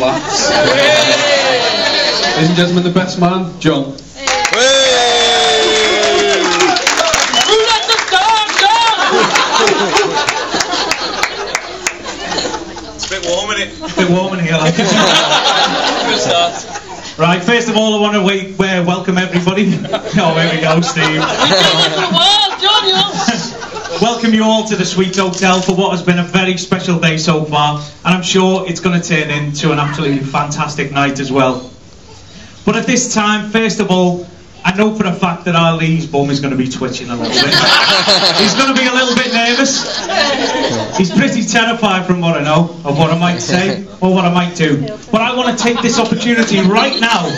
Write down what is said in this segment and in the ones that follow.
laughs. Ladies and gentlemen, the best man, John. Who let the dog go? It's a bit warm, isn't it? A bit warm in here, like. Good start. Right, first of all, I want to welcome everybody. Oh, here we go, Steve. Welcome you all to the Sweet Hotel for what has been a very special day so far, and I'm sure it's going to turn into an absolutely fantastic night as well. But at this time, first of all, I know for a fact that Ali's bum is going to be twitching a little bit. He's going to be a little bit nervous. He's pretty terrified from what I know of what I might say or what I might do. But I want to take this opportunity right now,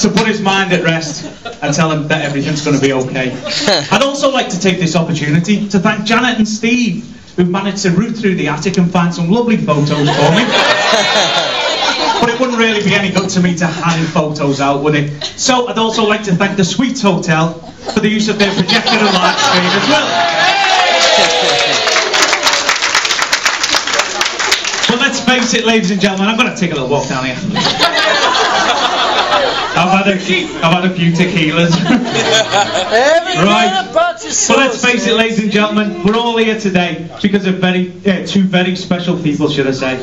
to put his mind at rest and tell him that everything's going to be okay. I'd also like to take this opportunity to thank Janet and Steve, who've managed to root through the attic and find some lovely photos for me. But it wouldn't really be any good to me to hand photos out, would it? So I'd also like to thank the Sweet Hotel for the use of their projector and live stream as well. But let's face it, ladies and gentlemen, I'm going to take a little walk down here. I've had a few tequilas. Right. But let's face it, ladies and gentlemen, we're all here today because of two very special people, should I say.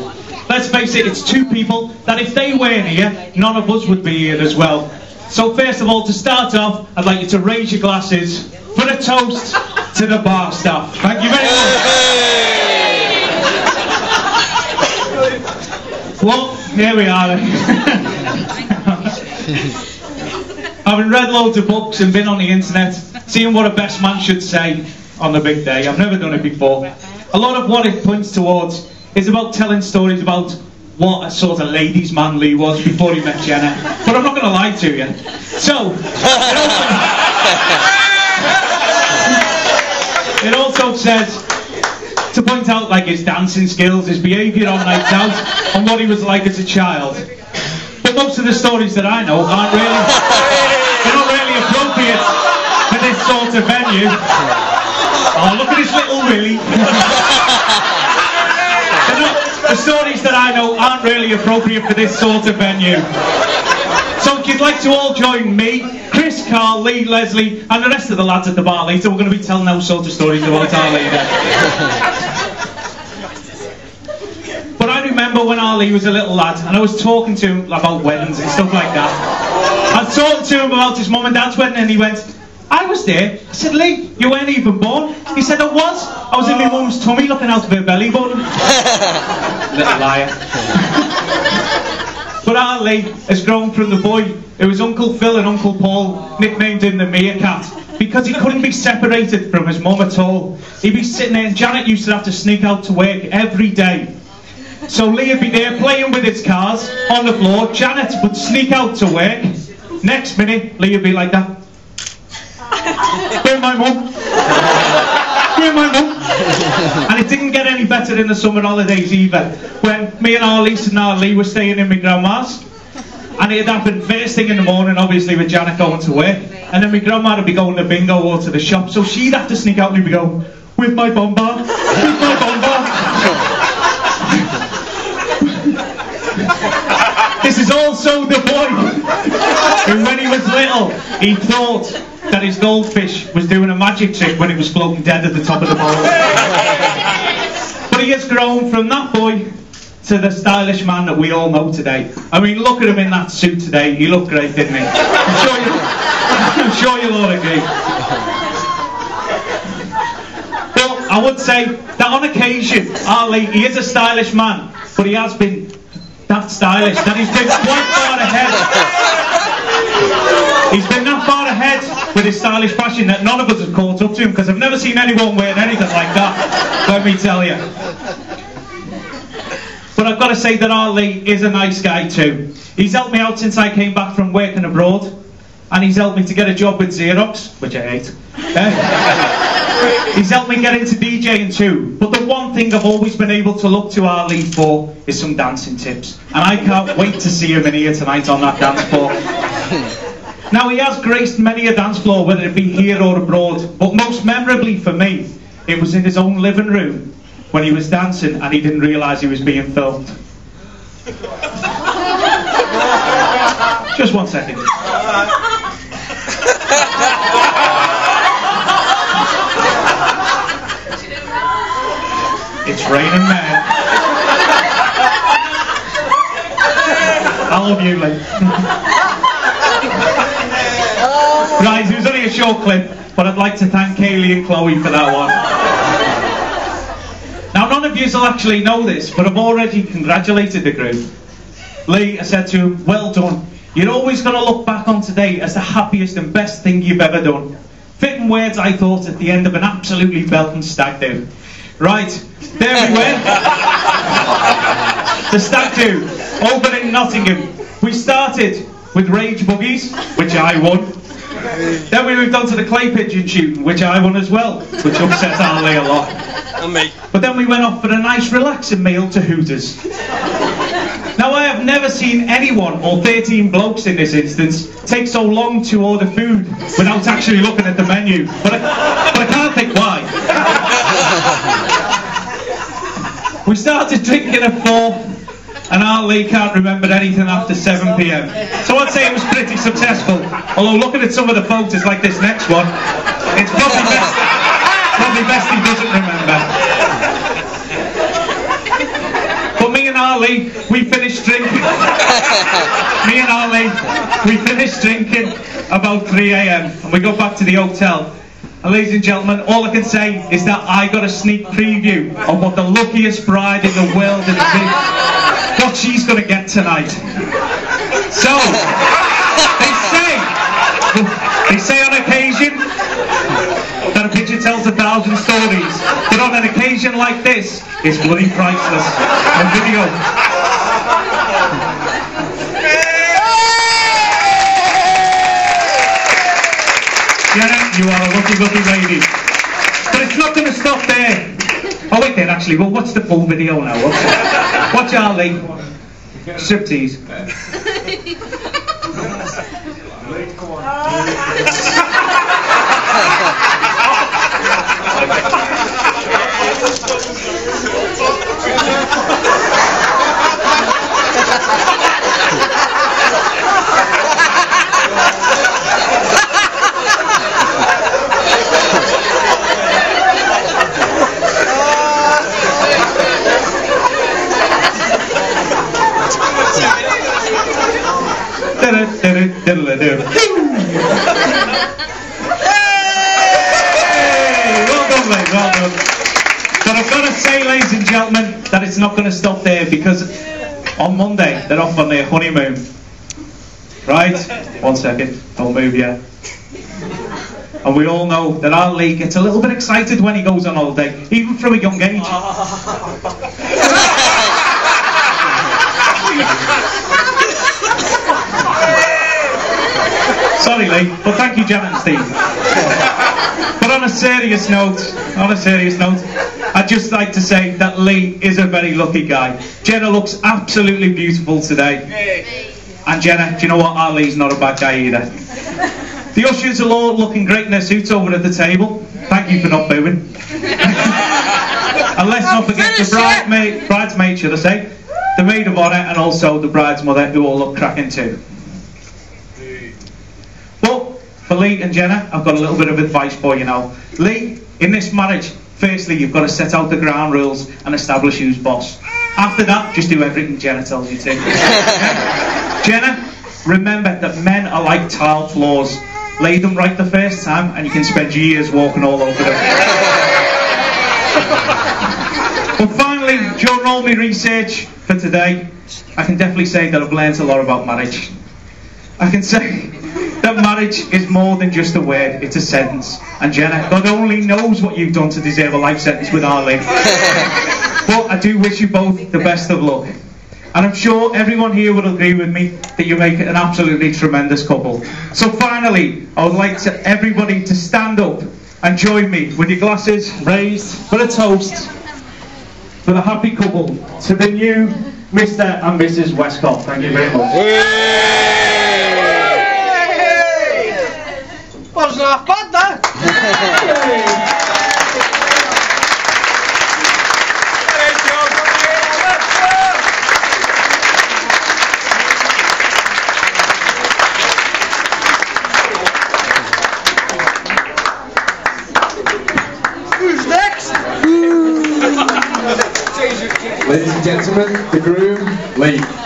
Let's face it, it's two people that if they weren't here, none of us would be here as well. So first of all, to start off, I'd like you to raise your glasses for a toast to the bar staff. Thank you very much. Well, here we are then. Having read loads of books and been on the internet, seeing what a best man should say on the big day. I've never done it before. A lot of what it points towards is about telling stories about what a sort of ladies' man Lee was before he met Jenna. But I'm not going to lie to you. So, it also says to point out like his dancing skills, his behaviour on nights out, and what he was like as a child. But most of the stories that I know aren't really, they're not really appropriate for this sort of venue. Oh, look at his little Willy. The stories that I know aren't really appropriate for this sort of venue. So if you'd like to all join me, Chris, Carl, Lee, Leslie and the rest of the lads at the bar later, we're going to be telling those sort of stories about our leader. But I remember when Ali was a little lad and I was talking to him about weddings and stuff like that. I was talking to him about his mum and dad's wedding and he went, I was there. I said, Lee, you weren't even born. He said, I was. I was in my mum's tummy looking out of her belly button. Little liar. But our Lee has grown from the boy who was Uncle Phil and Uncle Paul nicknamed him the Meerkat because he couldn't be separated from his mum at all. He'd be sitting there and Janet used to have to sneak out to work every day. So Lee would be there playing with his cars on the floor. Janet would sneak out to work. Next minute, Lee would be like that. Here's my mum. Here's my mum. And it didn't get any better in the summer holidays either. When me and Arlise and Arlie were staying in my grandma's. And it happened first thing in the morning, obviously, with Janet going to work. And then my grandma would be going to bingo or to the shop. So she'd have to sneak out and we'd be going, with my bomber, with my bomber. This is also the boy who, when he was little, he thought that his goldfish was doing a magic trick when he was floating dead at the top of the bowl. But he has grown from that boy to the stylish man that we all know today. I mean, look at him in that suit today. He looked great, didn't he? I'm sure you'll all agree. But I would say that on occasion, Ali, he is a stylish man, but he has been that stylish that he's been quite far ahead. He's been that far ahead with his stylish fashion that none of us have caught up to him, because I've never seen anyone wearing anything like that, let me tell you. But I've got to say that Ali is a nice guy too. He's helped me out since I came back from working abroad, and he's helped me to get a job with Xerox, which I hate. He's helped me get into DJing too. But the one thing I've always been able to look to Ali for is some dancing tips. And I can't wait to see him in here tonight on that dance floor. Now, he has graced many a dance floor, whether it be here or abroad. But most memorably for me, it was in his own living room when he was dancing and he didn't realise he was being filmed. Just 1 second. It's raining men. I love you, Lee. Right, it was only a short clip, but I'd like to thank Kaylee and Chloe for that one. Now, none of you will actually know this, but I've already congratulated the group. Lee, I said to him, well done. You're always going to look back on today as the happiest and best thing you've ever done. Fitting words, I thought, at the end of an absolutely belting stag do. Right, there we went. The stag do, open in Nottingham. We started with rage buggies, which I won. Then we moved on to the clay pigeon shooting, which I won as well, which upset Arlie a lot. And me. But then we went off for a nice relaxing meal to Hooters. Now, I have never seen anyone, or 13 blokes in this instance, take so long to order food without actually looking at the menu. But I can't think why. We started drinking at 4, and Arlie can't remember anything after 7 PM. So I'd say it was pretty successful. Although looking at some of the photos like this next one, it's probably best he doesn't remember. But me and Arlie, we finished drinking about 3 AM, and we got back to the hotel. And ladies and gentlemen, all I can say is that I got a sneak preview of what the luckiest bride in the world is, what she's going to get tonight. So, they say on occasion that a picture tells 1,000 stories, but on an occasion like this, it's bloody priceless. A video. Jenna, you are a lucky, lucky lady. But it's not going to stop there. Oh wait then, actually, well, what's the full video now? Watch Arlie. Striptease. Hey, well done, mate, well done. But I've got to say, ladies and gentlemen, that it's not going to stop there, because on Monday they're off on their honeymoon. Right? 1 second, don't move yet. And we all know that Arlie gets a little bit excited when he goes on holiday, even from a young age. Sorry, Lee, but thank you, Jenna and Steve. But on a serious note, I'd just like to say that Lee is a very lucky guy. Jenna looks absolutely beautiful today. And Jenna, do you know what? Our Lee's not a bad guy either. The ushers are all looking great in their suits over at the table. Thank you for not booing. And let's not forget the bridesmaid, should I say, the maid of honour, and also the bride's mother, who all look cracking too. But for Lee and Jenna, I've got a little bit of advice for you now. Lee, in this marriage, firstly, you've got to set out the ground rules and establish who's boss. After that, just do everything Jenna tells you to. Jenna, remember that men are like tile floors. Lay them right the first time and you can spend years walking all over them. But finally, during all my research for today, I can definitely say that I've learned a lot about marriage. I can say that marriage is more than just a word, it's a sentence. And Jenna, God only knows what you've done to deserve a life sentence with Arlie. But I do wish you both the best of luck. And I'm sure everyone here will agree with me that you make an absolutely tremendous couple. So finally, I would like everybody to stand up and join me with your glasses raised for a toast for the happy couple, to the new Mr. and Mrs. Westcott. Thank you very much. Wasn't half bad, that. Ladies and gentlemen, the groom, Lee.